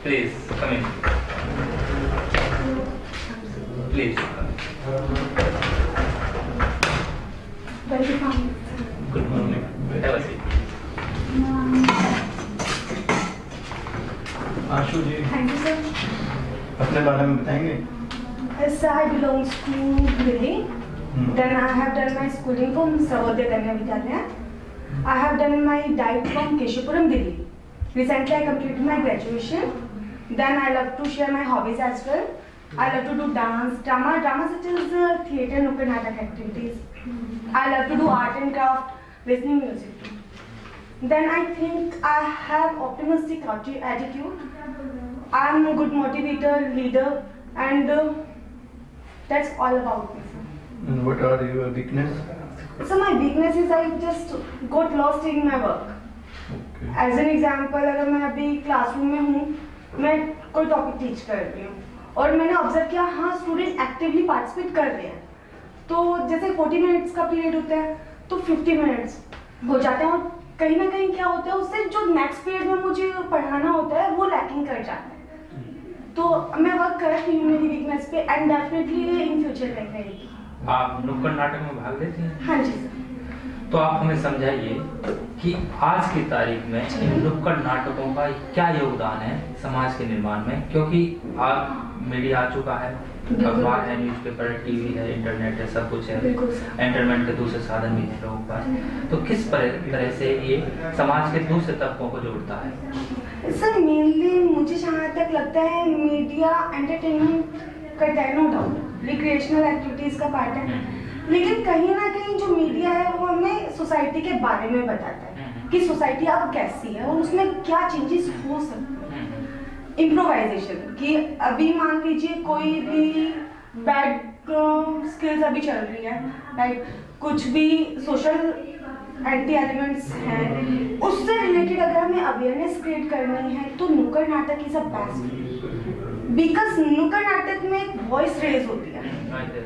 Please come in. Please. Good morning. Have a seat. Ashu ji, Thank you, sir. अपने बारे में बताएंगे? Yes, I belong to Delhi. Then I have done my schooling from Savodaya Kanya Vidyalaya. I have done my diet from Keshapuram, Delhi. Recently, I completed my graduation. Then I love to share my hobbies as well. I love to do drama such as theatre, nukkad natak activities. I love to do art and craft, listening music too. Then I think I have optimistic attitude. I am a good motivator, leader, and that's all about me, sir. And what are your weakness? So my weakness is I just got lost in my work. Okay. As an example, अगर मैं अभी classroom में हूँ, मैं कोई topic teach कर रही हूँ और मैंने ऑब्जर्व किया हाँ स्टूडेंट एक्टिवली पार्टिसिपेट कर रहे हैं, तो जैसे 40 मिनट्स का पीरियड होता है तो 50 मिनट्स हो जाते हैं और कहीं ना कहीं क्या होता है उससे जो नेक्स्ट पीरियड में मुझे पढ़ाना होता है वो लैकिंग कर जाता है। तो मैं वर्क कर रही हूँ मेरी वीकनेस पे एंड डेफिनेटली इन फ्यूचर कर रहेगी। आप नुक्कड़ नाटक में भाग लेते हैं? हाँ जी सर। तो आप हमें समझाइए कि आज की तारीख में इन नुक्कड़ नाटकों का क्या योगदान है समाज के निर्माण में, क्योंकि आज मीडिया आ चुका है, अखबार है, न्यूज़पेपर, टीवी है, इंटरनेट है, सब कुछ है, एंटरटेनमेंट के दूसरे साधन भी हैं लोगों के पास, तो किस तरह से ये समाज के दूसरे तबकों को जोड़ता है? सर मेनली मुझे जहाँ तक लगता है मीडिया एंटरटेनमेंट करता है, नो डाउट रिक्रिएशनल एक्टिविटीज का पार्ट है, लेकिन कहीं ना कहीं जो मीडिया है वो हमें सोसाइटी के बारे में बताता है कि सोसाइटी अब कैसी है और उसमें क्या चेंजेस हो सकते हैं। इम्प्रोवाइजेशन कि अभी मान लीजिए कोई भी बैड स्किल्स अभी चल रही है, राइट, कुछ भी सोशल एंटी एलिमेंट्स हैं, उससे रिलेटेड अगर हमें अवेयरनेस क्रिएट करनी है तो नुक्कड़ नाटक इज अ बेस्ट, बिकॉज नुक्कड़ नाटक में वॉइस रेज होती है,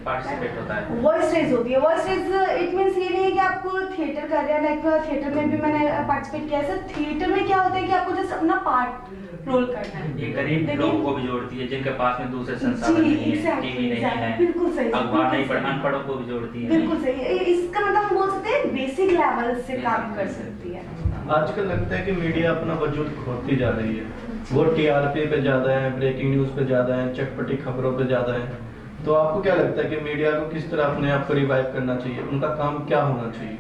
पार्टिसिपेट होता है, वॉइस रेज होती है। वॉइस रेज इट मींस ये नहीं है कि आपको थिएटर कर रहे हैं, लाइक थिएटर में भी मैंने पार्टिसिपेट किया है सर। थिएटर में क्या होता है कि आपको जस्ट अपना पार्ट रोल करना है। ये गरीब लोगों को भी जोड़ती है जिनके पास में दूसरे संसाधन नहीं है, टीवी नहीं है, बिल्कुल सही, अखबार नहीं पढ़, अनपढ़ों को भी जोड़ती है। बिल्कुल सही, इसका मतलब हम बोल सकते हैं बेसिक लेवल से काम कर सकती है। आजकल लगता है कि मीडिया अपना वजूद खोती जा रही है, वो टीआरपी पे ज़्यादा है, ब्रेकिंग न्यूज़ पे ज़्यादा है, चटपटी खबरों पे ज़्यादा है। तो आपको क्या लगता है कि मीडिया को किस तरह अपने आप को रिवाइव करना चाहिए, उनका काम क्या होना चाहिए?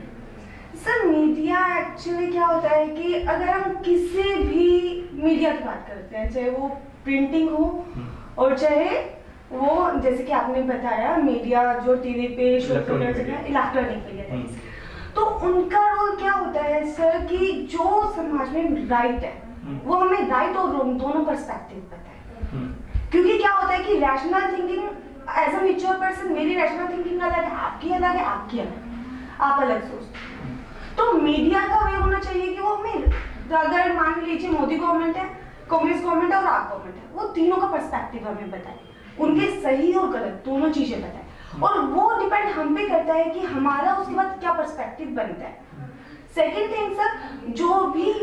सर मीडिया एक्चुअली क्या होता है कि अगर हम किसी भी मीडिया की बात करते हैं, चाहे वो प्रिंटिंग हो और चाहे वो जैसे कि आपने बताया मीडिया जो टीवी पे शो इलेक्ट्रॉनिक मीडिया, तो उनका रोल क्या होता है सर कि जो समाज में राइट है वो हमें राइट और रॉन्ग दोनों पर्सपेक्टिव पता है। क्योंकि क्या होता है कि rational thinking as a mature person, मेरी रैशनल थिंकिंग अलग है, आपकी अलग है, आपकी अलग है, आप अलग सोचते हैं। तो मीडिया का वे होना चाहिए कि वो हमें, अगर मान लीजिए मोदी गवर्नमेंट है, कांग्रेस गवर्नमेंट है और आप गवर्नमेंट है, वो तीनों का पर्सपेक्टिव हमें बताए, उनके सही और गलत दोनों चीजें बताए, और वो डिपेंड हम पे करता है कि हमारा उसके बाद क्या पर्सपेक्टिव बनता है। सेकेंड थिंग सर, जो भी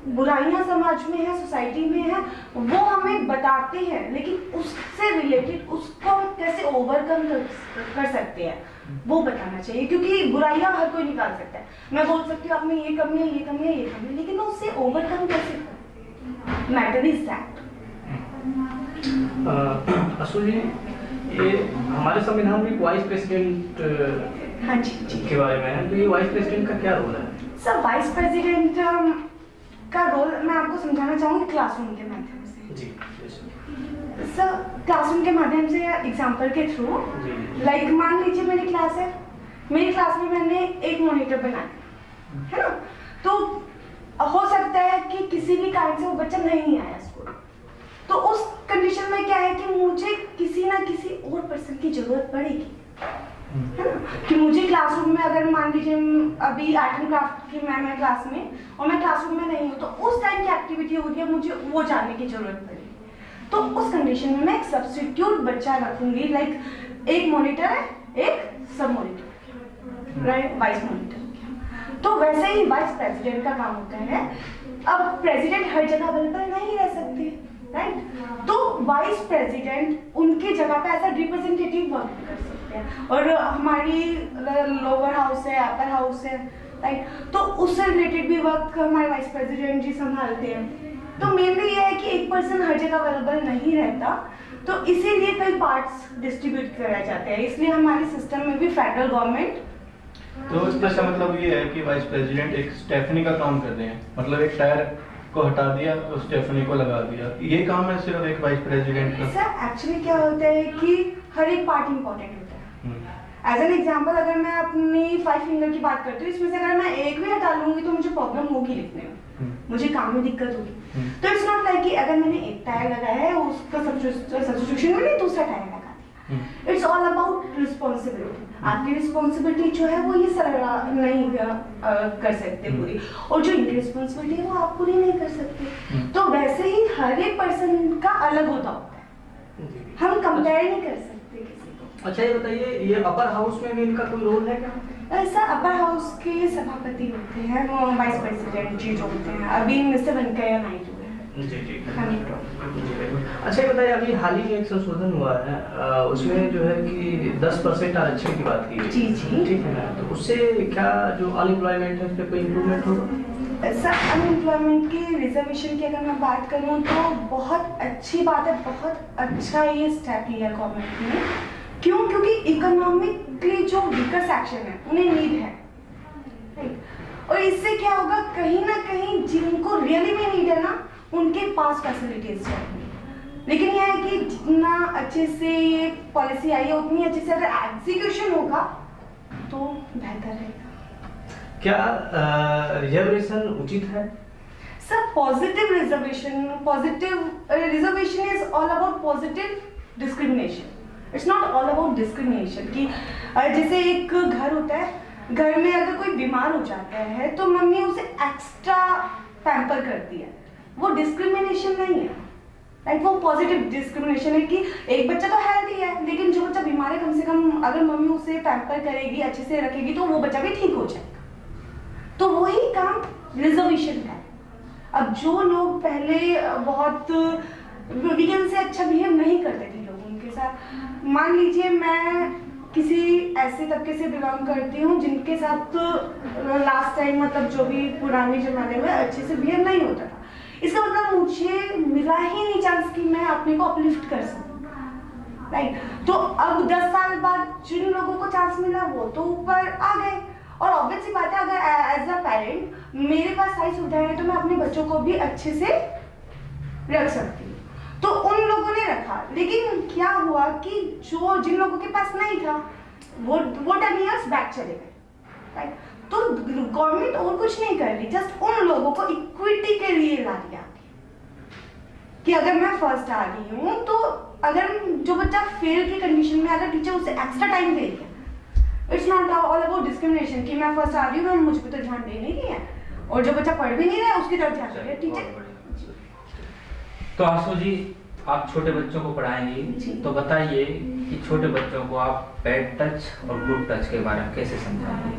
बुराइयां समाज में है, सोसाइटी में है, वो हमें बताते हैं, लेकिन उससे रिलेटेड उसको हम कैसे ओवरकम कर सकते हैं वो बताना चाहिए, क्योंकि बुराइयां हर कोई निकाल सकता है। मैं बोल सकती हूँ आप में ये कमी है, ये कमी है, ये कमी है, लेकिन उससे ओवरकम कैसे करें, मैटर इज दैट। असू जी, ये हमारे संविधान में वाइस प्रेसिडेंट हाँ जी के बारे में है, तो ये वाइस प्रेसिडेंट का क्या रोल है? सर वाइस प्रेसिडेंट का रोल मैं आपको समझाना चाहूँगी क्लासरूम के माध्यम से। जी सर क्लासरूम के माध्यम से एग्जाम्पल के थ्रू, लाइक मान लीजिए मेरी क्लास है, मेरी क्लास में मैंने एक मॉनिटर बनाया है ना, तो हो सकता है कि किसी भी कारण से वो बच्चा नहीं आया स्कूल, तो उस कंडीशन में क्या है कि मुझे किसी ना किसी और पर्सन की जरूरत पड़ेगी, है ना, कि मुझे क्लासरूम में अगर मान लीजिए अभी आर्ट एंड क्राफ्ट की मैम है क्लास में और मैं क्लासरूम में नहीं हूँ, तो उस टाइम की एक्टिविटी हो रही है, मुझे वो जानने की जरूरत पड़ेगी, तो उस कंडीशन में मैं एक सब्स्टिट्यूट बच्चा रखूंगी, लाइक एक मॉनिटर है, एक सब मॉनिटर, राइट, वाइस मॉनिटर। तो वैसे ही वाइस प्रेसिडेंट का काम होता है। अब प्रेसिडेंट हर जगह अवेलेबल नहीं रह सकते, राइट। तो वाइस प्रेसिडेंट उनके जगह पे ऐसा रिप्रेजेंटेटिव वर्क कर सकते हैं। और हमारी लोअर हाउस है, अपर हाउस है, राइट, तो उससे रिलेटेड भी वर्क हमारे वाइस प्रेसिडेंट जी संभालते हैं। तो मेनली ये है कि एक पर्सन हर जगह अवेलेबल नहीं रहता, तो इसीलिए कई पार्ट्स डिस्ट्रीब्यूट कराए जाते हैं। इसलिए हमारे सिस्टम में भी फेडरल गवर्नमेंट, तो इसका मतलब ये है कि वाइस प्रेसिडेंट एक स्टेफनी का काम कर रहे हैं, मतलब एक टायर को हटा दिया और स्टेफनी को लगा दिया, ये काम है सिर्फ एक वाइस प्रेसिडेंट का? सर एक्चुअली क्या होता है कि हर एक पार्ट इंपॉर्टेंट होता है। एज एन एग्जाम्पल, अगर मैं अपनी 5 फिंगर की बात करती हूँ, इसमें से अगर मैं एक भी हटा लूंगी तो मुझे प्रॉब्लम होगी लिखने में, मुझे काम में दिक्कत होगी। तो इट्स नॉट लाइक कि अगर मैंने एक टायर लगाया है उसका सब्स्टिट्यूशन में नहीं दूसरा टायर लगा दिया। It's all about responsibility. आपकी रिस्पॉन्सिबिलिटी जो है वो ये सर नहीं कर सकते पूरी, और जो इनकी रिस्पॉन्सिबिलिटी है वो आप पूरी नहीं कर सकते। तो वैसे ही हर एक पर्सन का अलग होता है, हम कंपेयर नहीं कर सकते किसी को। अच्छा, ये बताइए, ये अपर हाउस में भी इनका कोई रोल है क्या? सर अपर हाउस के सभापति होते हैं, वो वाइस प्रेसिडेंट जी जो होते हैं। अभी मिस्टर वेंकैया नायडू है। जी जी। हाँ। अच्छा, ये बताइए, अभी हाल ही में एक संशोधन हुआ है, उसमें जो है कि 10% आरक्षण की बात की गई। जी जी। ठीक है ना, तो उससे क्या जो अनएम्प्लॉयमेंट है उस पर कोई इम्प्रूवमेंट होगा? सर अनएम्प्लॉयमेंट की रिजर्वेशन की अगर मैं बात करूं तो बहुत अच्छी बात है, बहुत अच्छा ये स्टेप लिया गवर्नमेंट ने। क्यों? क्योंकि इकोनॉमिकली जो वीकर सेक्शन है उन्हें नीड है, राइट। और इससे क्या होगा, कहीं ना कहीं जिनको रियली में नीड है ना, उनके पास फैसिलिटीज चाहिए। लेकिन यह है कि जितना अच्छे से ये पॉलिसी आई है उतनी अच्छे से अगर एग्जीक्यूशन होगा तो बेहतर रहेगा। क्या रिजर्वेशन उचित है? Sir positive reservation is all about positive discrimination. It's not all about discrimination कि जैसे एक घर होता है, घर में अगर कोई बीमार हो जाता है तो मम्मी उसे एक्स्ट्रा पैम्पर करती है, वो डिस्क्रिमिनेशन नहीं है, राइट। वो पॉजिटिव डिस्क्रिमिनेशन है कि एक बच्चा तो हेल्दी है लेकिन जो बच्चा बीमार है, कम से कम अगर मम्मी उसे पैम्पर करेगी, अच्छे से रखेगी, तो वो बच्चा भी ठीक हो जाएगा। तो वही काम रिजर्वेशन का है। अब जो लोग पहले बहुत वीकेंड से अच्छा बिहेव नहीं करते थे लोग उनके साथ, मान लीजिए मैं किसी ऐसे तबके से बिलोंग करती हूँ जिनके साथ लास्ट टाइम मतलब जो भी पुराने जमाने में अच्छे से बिहेव नहीं होता था, इसका मतलब मुझे मिला ही नहीं चांस कि मैं अपने को अपलिफ्ट कर सकूं, राइट। तो अब 10 साल बाद जिन लोगों को चांस मिला वो तो ऊपर आ गए, और ऑब्वियस सी बात है अगर एज अ पेरेंट मेरे पास सारी सुविधाएं हैं तो मैं अपने बच्चों को भी अच्छे से रख सकती हूँ। तो उन लोगों ने रखा, लेकिन क्या हुआ कि जो जिन लोगों के पास नहीं था वो 10 years बैक चले गए, राइट। तो गवर्नमेंट और कुछ नहीं कर रही, जस्ट उन लोगों को इक्विटी के लिए ला दिया कि अगर मैं फर्स्ट आ रही हूँ तो अगर जो बच्चा फेल की कंडीशन में अगर टीचर उसे एक्स्ट्रा टाइम दे दिया, it's not all about discrimination कि मैं फर्स्ट आ रही हूँ मुझ पर तो ध्यान देने ही है, और जो बच्चा पढ़ भी नहीं रहा है उसकी तरफ ध्यान दे टीचर। तो आशु जी, आप छोटे बच्चों को पढ़ाएंगी, तो बताइए कि छोटे बच्चों को आप बैड टच और गुड टच के बारे में कैसे समझाएंगे?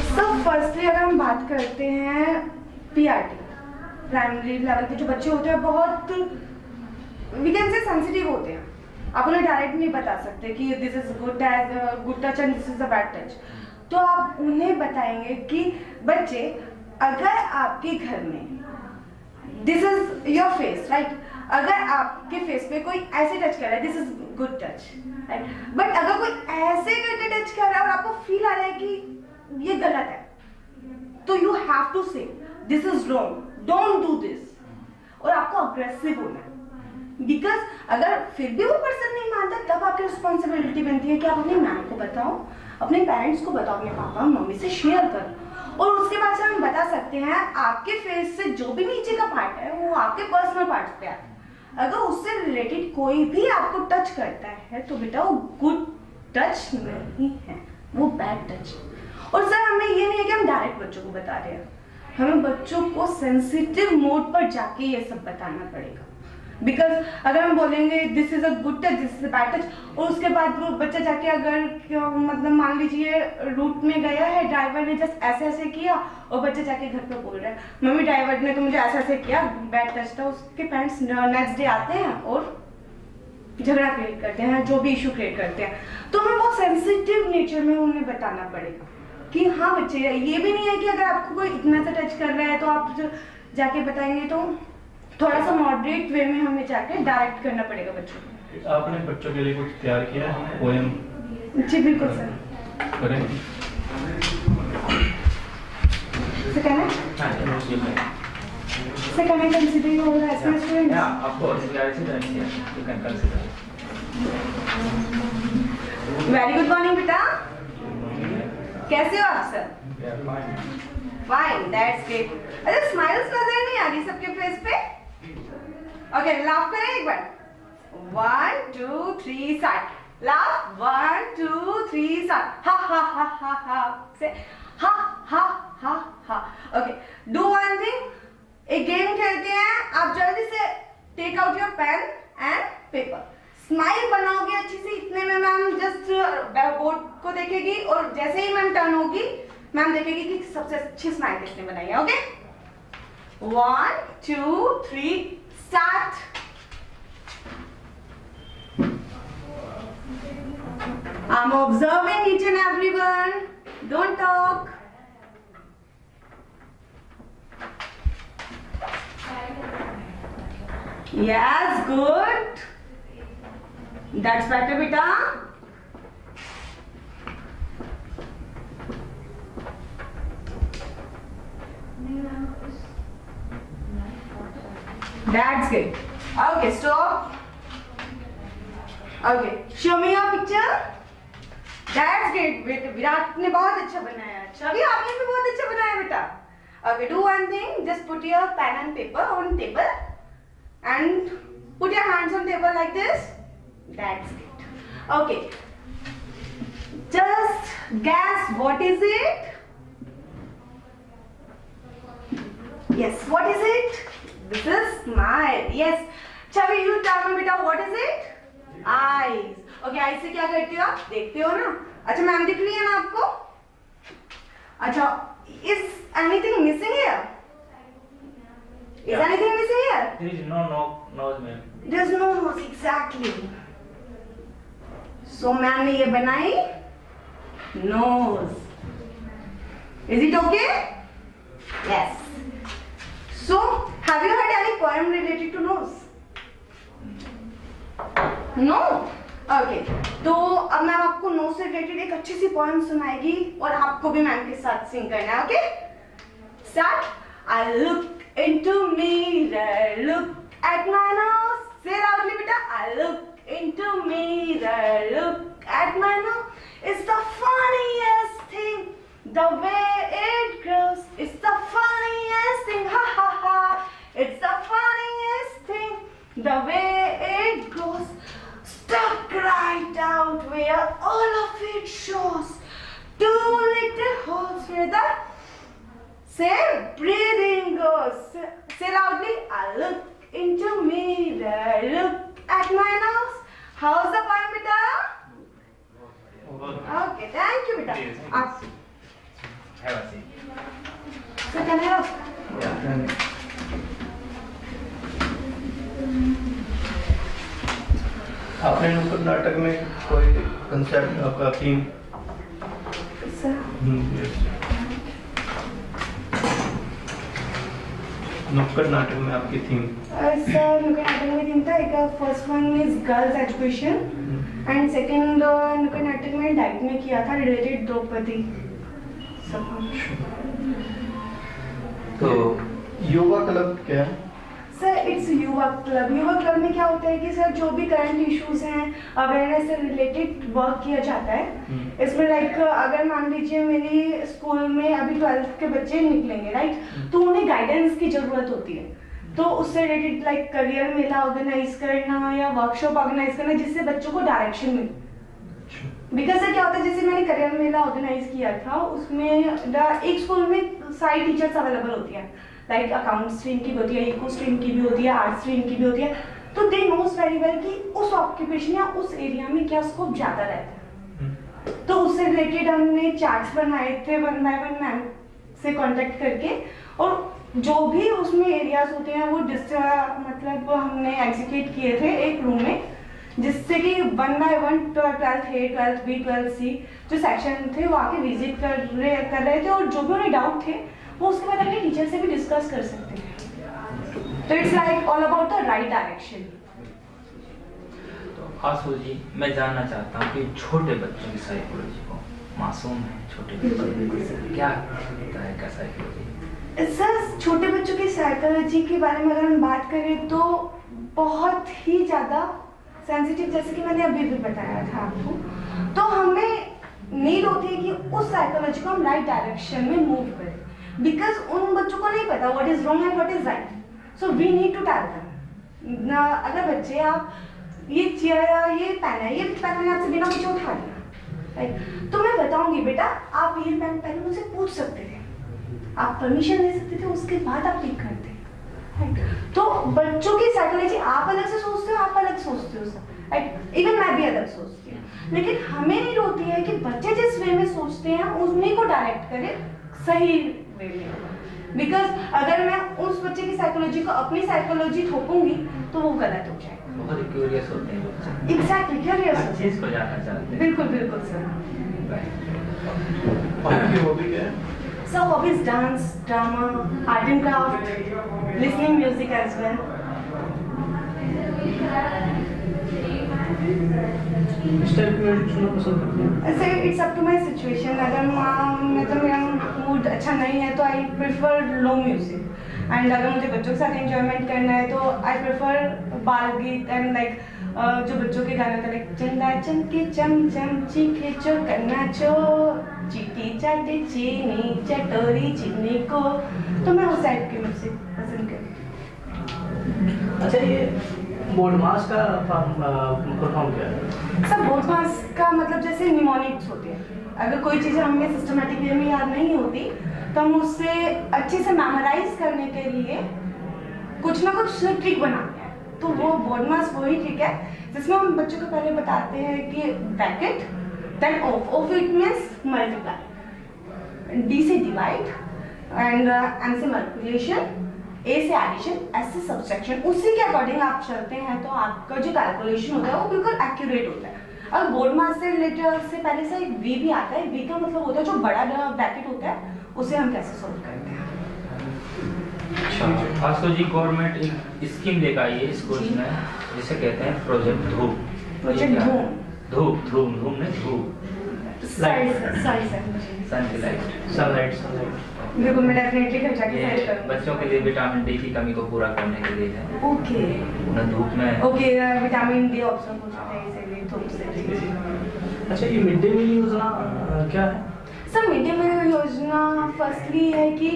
सब फर्स्टली अगर हम बात करते हैं पीआरटी, प्राइमरी लेवल के जो बच्चे होते हैं बहुत वी कैन से सेंसिटिव होते हैं, आप उन्हें डायरेक्ट नहीं बता सकते कि this is good touch and this is a bad touch. तो आप उन्हें बताएंगे कि बच्चे अगर आपके घर में this is your face, right, अगर आपके फेस पे कोई ऐसे टच कर रहा है this is good touch, right, but अगर कोई ऐसे करके टच कर रहा है और आपको फील आ रहा है कि ये गलत है, तो यू हैव टू से this is wrong, don't do this, और आपको अग्रेसिव होना है। बिकॉज अगर फिर भी वो पर्सन नहीं मानता तब आपकी रिस्पॉन्सिबिलिटी बनती है कि आप अपने मैम को बताओ, अपने पेरेंट्स को बताओ, अपने पापा मम्मी से शेयर करो, और उसके बाद से हम बता सकते हैं आपके फेस से जो भी नीचे का पार्ट है वो आपके पर्सनल पार्ट पे आता है। अगर उससे रिलेटेड कोई भी आपको टच करता है तो बेटा वो गुड टच नहीं है, वो बैड टच। और सर हमें ये नहीं है कि हम डायरेक्ट बच्चों को बता रहे हैं, हमें बच्चों को सेंसिटिव मोड पर जाके ये सब बताना पड़ेगा। बिकॉज अगर हम बोलेंगे this is a good touch, this is a bad touch, और उसके बाद वो बच्चा जाके अगर मतलब मान लीजिए रूट में गया है, ड्राइवर ने जस्ट ऐसे ऐसे किया और बच्चा जाके घर पे बोल रहा है मम्मी ड्राइवर ने तो मुझे ऐसे ऐसे किया, बैड टच था, उसके पेरेंट्स नेक्स्ट डे आते हैं और झगड़ा क्रिएट करते हैं, जो भी इशू क्रिएट करते हैं। तो हमें बहुत सेंसिटिव नेचर में उन्हें बताना पड़ेगा कि हाँ बच्चे, ये भी नहीं है कि अगर आपको कोई इतना सा टच कर रहा है तो आप जाके बताएंगे, तो थोड़ा सा मॉडरेट वे में हमें जाके डायरेक्ट करना पड़ेगा बच्चों को। आपने बच्चों के लिए कुछ तैयार किया है पोएम? जी बिल्कुल सर। करें? सर कहना सर कहना कंसीडर हो रहा है student? Yeah, of course, we are residents here. You can consider. Very good morning बेटा, कैसे हो आप sir? We are fine. Fine, that's great. अरे स्माइल्स नजर नहीं आ रही सबके फेस पे? ओके लाफ करें एक बार। 1 2 3 स्टार्ट। Laugh 1 2 3 start. हा हा हा हा हा से हा हा हा हा। ओके डू वन थिंग, एक गेम खेलते हैं। आप जल्दी से take out your pen and paper, smile बनाओगे अच्छी सी, इतने में मैम जस्ट बोर्ड को देखेगी और जैसे ही मैम टर्न होगी मैम देखेगी कि सबसे अच्छी स्माइल किसने बनाई है। Okay 1 2 3 start. I'm observing each and everyone. Don't talk. Yes, good. That's better, beta. That's good. Okay, stop. Okay, show me your picture. That's great. Virat ने बहुत अच्छा बनाया। छवि आपने भी बहुत अच्छा बनाया बेटा। Okay, do one thing. Just put your pen and paper on table and put your hands on table like this. That's good. Okay. Just guess what is it? Yes, what is it? This is smile. Yes. Chavi, you tell me beta, what is it? Eyes. Okay, eyes से क्या करते हो आप? देखते हो ना? अच्छा ma'am दिख रही है ना आपको? अच्छा, is anything missing here? Is Yeah. anything missing here? There is no nose, ma'am. There's no nose exactly. So ma'am ने ये बनाई nose. Is it okay? Yes. So have you heard any poem related to nose? No? Okay. तो अब ma'am आपको knows से related एक अच्छी सी poem सुनाएगी और आपको भी मैम के साथ सिंग करना है। Okay start. I look into mirror, look at my nose. Say loudly बेटा। I look into mirror, look at my nose. It's the funniest thing, the way it grows. It's the funniest thing, ha ha ha. It's the funniest thing, the way it grows. Stuck right out where all of it shows. 2 little holes where the breathing goes. Say loudly. I look into mirror, look at my nose. How's the poem, beta? Okay, thank you, beta. Have a seat. So can I help? Yeah. आपने नुक्कड़ नाटक में कोई concept, आपका theme? Sir. yes. नुक्कड़ नाटक में आपकी थीम? Sir, नुक्कड़ नाटक में तीन था। एक first one is girls education and second नुक्कड़ नाटक में डाइट में किया था रिलेटेड द्रौपदी। तो युवा क्लब क्या है? सर इट्स युवा क्लब। युवा क्लब में क्या होता है कि सर जो भी करंट इश्यूज हैं अवेयरनेस से रिलेटेड वर्क किया जाता है। इसमें लाइक अगर मान लीजिए मेरी स्कूल में अभी 12th के बच्चे निकलेंगे राइट, तो उन्हें गाइडेंस की जरूरत होती है। तो उससे रिलेटेड लाइक करियर मेला ऑर्गेनाइज करना या वर्कशॉप ऑर्गेनाइज करना जिससे बच्चों को डायरेक्शन मिले। बिकॉज सर क्या होता है, जैसे मैंने करियर मेला ऑर्गेनाइज किया था उसमें एक स्कूल में सारी टीचर्स अवेलेबल होती हैं, लाइक अकाउंट स्ट्रीम की भी होती है, इको स्ट्रीम की भी होती है, आर्ट स्ट्रीम की भी होती है। तो दे नोज वेरी वेल कि उस ऑक्यूपेशन या उस एरिया में क्या स्कोप ज़्यादा रहता है। तो उससे रिलेटेड हमने चार्ट्स बनाए थे 1 by 1 मैम से कांटेक्ट करके, और जो भी उसमें एरियाज होते हैं वो मतलब हमने एग्जीक्यूट किए थे एक रूम में, जिससे कि 1 by 1 12th A 12th B 12th C जो सेक्शन थे वो आके विजिट कर रहे थे, और जो भी उन्हें डाउट थे वो उसके बाद अपने टीचर से भी डिस्कस कर सकते हैं। तो it's like all about the right direction. Ashu ji, मैं जानना चाहता हूँ कि छोटे बच्चों की साइकोलॉजी को, मासूम है छोटे बच्चे, क्या होता है क्या साइकोलॉजी? सर छोटे बच्चों की साइकोलॉजी के बारे में अगर हम बात करें तो बहुत ही ज़्यादा सेंसिटिव, जैसे कि मैंने अभी भी बताया था आपको, तो हमें नीड होती है कि उस साइकोलॉजी को हम राइट डायरेक्शन में मूव करें, बिकॉज उन बच्चों को नहीं पता what is wrong and what is right, so we need to tell them. अगर बच्चे आप ये पेन है, ये पेन मैंने आपसे बिना पूछे उठा लिया, राइट, तो मैं बताऊंगी बेटा आप ये पेन पहले मुझसे पूछ सकते थे, आप परमिशन ले सकते थे, उसके बाद आप टिक करते। तो बच्चों की साइकोलॉजी आप अलग से सोचते हो, आप अलग सोचते हो सर, राइट, इवन मैं भी अलग सोचती हूँ, लेकिन हमें नीड होती है कि बच्चे जिस वे में सोचते हैं उन्हीं को डायरेक्ट करें सही वे में, बिकॉज अगर मैं उस बच्चे की साइकोलॉजी को अपनी साइकोलॉजी थोपूंगी तो वो गलत हो जाएगा। बहुत क्यूरियस होते हैं बच्चे, एग्जैक्टली क्यूरियस हर चीज को जानना चाहते हैं। बिल्कुल बिल्कुल सर। आपकी हॉबी क्या है? So hobbies dance, drama, art and craft, listening music as well. इस टाइप की म्यूजिक सुनना पसंद करते हैं? ऐसे it's up to my situation, अगर मतलब मेरा मूड अच्छा नहीं है तो I prefer low music, and अगर मुझे बच्चों के साथ एंजॉयमेंट करना है तो आई प्रेफर बाल गीत एंड लाइक जो बच्चों के गाने होते हैं लाइक चंदा चमके चम चम चीखे चो करना चो चीटी चाटे चीनी चटोरी चीनी को, तो मैं उस टाइप की म्यूजिक पसंद करती। अच्छा, ये बोर्ड मास का परफॉर्म किया है? सब बोर्ड मास का मतलब जैसे निमोनिक्स होते हैं, अगर कोई चीज़ हमें सिस्टमेटिक वे में याद नहीं होती तो हम उससे अच्छे से मेमोराइज करने के लिए कुछ ना कुछ ट्रिक बनाते हैं, तो वो बोर्ड मास वही ट्रिक है जिसमें हम बच्चों को पहले बताते हैं कि bracket then of it means multiply, D से डिवाइड एंड एम से मल्टीप्लिकेशन, ए से एडिशन, एस से सब्सट्रैक्शन, उसी के अकॉर्डिंग आप चलते हैं तो आपका जो कैलकुलेशन होता है वो बिल्कुल एक्यूरेट होता है। और बोर्ड मास से रिलेटेड से पहले से एक वी भी आता है, वी का मतलब होता है जो बड़ा ब्रैकेट होता है उसे हम कैसे सोल्व करते हैं। अच्छा, आशु जी, गवर्नमेंट एक स्कीम लेकर आई है इस कोर्स में जिसे कहते हैं प्रोजेक्ट धूप। प्रोजेक्ट धूम, धूप धूम धूम नहीं धूप, सॉरी सर, सन की लाइट, सनलाइट। बिल्कुल मैं डेफिनेटली घर जाके ये सर्च करूंगा। बच्चों के लिए विटामिन डी की कमी को पूरा करने के लिए है। ओके उन्हें धूप में ओके, विटामिन डी ऑब्जॉर्व हो जाता है इसीलिए धूप से। अच्छा, ये मिड डे मील योजना क्या है? सर मिड डे मील योजना फर्स्टली है कि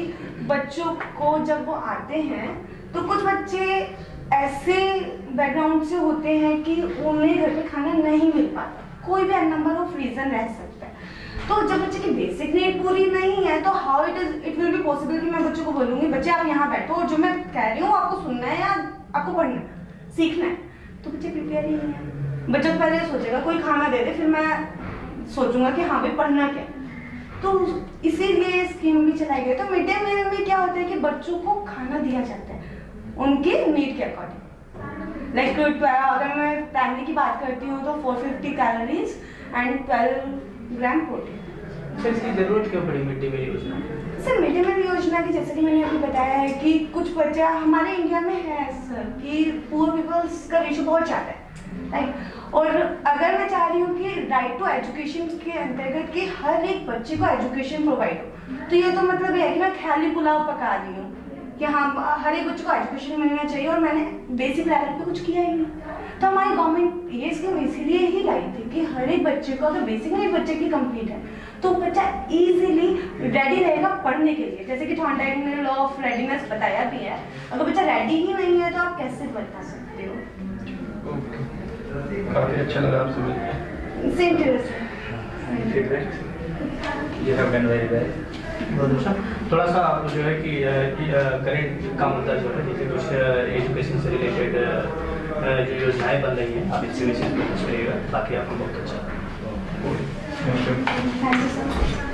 बच्चों को जब वो आते हैं तो कुछ बच्चे ऐसे बैकग्राउंड से होते हैं कि उन्हें घर पे खाना नहीं मिल पाता, कोई भी नंबर ऑफ रीजन रह सकता है, तो जब बच्चे की बेसिक नीड पूरी नहीं है तो how it will be possible कि मैं बच्चों को बोलूँगी बच्चे आप यहाँ बैठो और जो मैं कह रही हूँ आपको सुनना है या आपको पढ़ना है सीखना है, तो बच्चे प्रिपेयर ही नहीं है। बच्चा तो पहले सोचेगा कोई खाना दे दे फिर मैं सोचूंगा कि हाँ भाई पढ़ना क्या, तो इसीलिए स्कीम भी चलाई गई। तो मिड डे मील में क्या होता है कि बच्चों को खाना दिया जाता है उनके नीड के अकॉर्डिंग, लाइक अगर मैं प्राइमरी की बात करती हूँ तो 450 calories and 12 gram protein. Sir इसकी जरूरत क्यों पड़ी मिड डे मील योजना? सर मिड डे मील योजना की जैसे कि मैंने अभी बताया है कि कुछ बच्चा हमारे इंडिया में है सर कि पुअर पीपल्स का रेशो बहुत ज़्यादा है, राइट, और अगर मैं चाह रही हूँ कि राइट टू एजुकेशन के अंतर्गत कि हर एक बच्चे को एजुकेशन प्रोवाइड हो, तो ये तो मतलब ये है कि मैं ख्याली पुलाव पका रही हूँ कि हाँ हर एक बच्चे को एजुकेशन मिलना चाहिए और मैंने बेसिक लेवल पे कुछ किया ही नहीं। तो हमारी गवर्नमेंट ये स्कीम इसीलिए ही लाई थी कि हर एक बच्चे को अगर बेसिक नीड बच्चे की कंप्लीट है तो बच्चा इजीली रेडी रहेगा पढ़ने के लिए, जैसे कि थॉर्नडाइक ने लॉ ऑफ रेडीनेस बताया भी है, अगर बच्चा रेडी ही नहीं है तो आप कैसे बता सकते हो। काफी अच्छा लगा आपसे मिलकर। Same to feedback you have done very well. बहुत अच्छा। थोड़ा सा आप जो है कि करेंट का मुद्दा जो है जैसे कुछ एजुकेशन से रिलेटेड जो योजनाएं बन रही हैं आप इससे विशेष फोकस करिएगा, ताकि आपको बहुत अच्छा thank you. Thank you sir.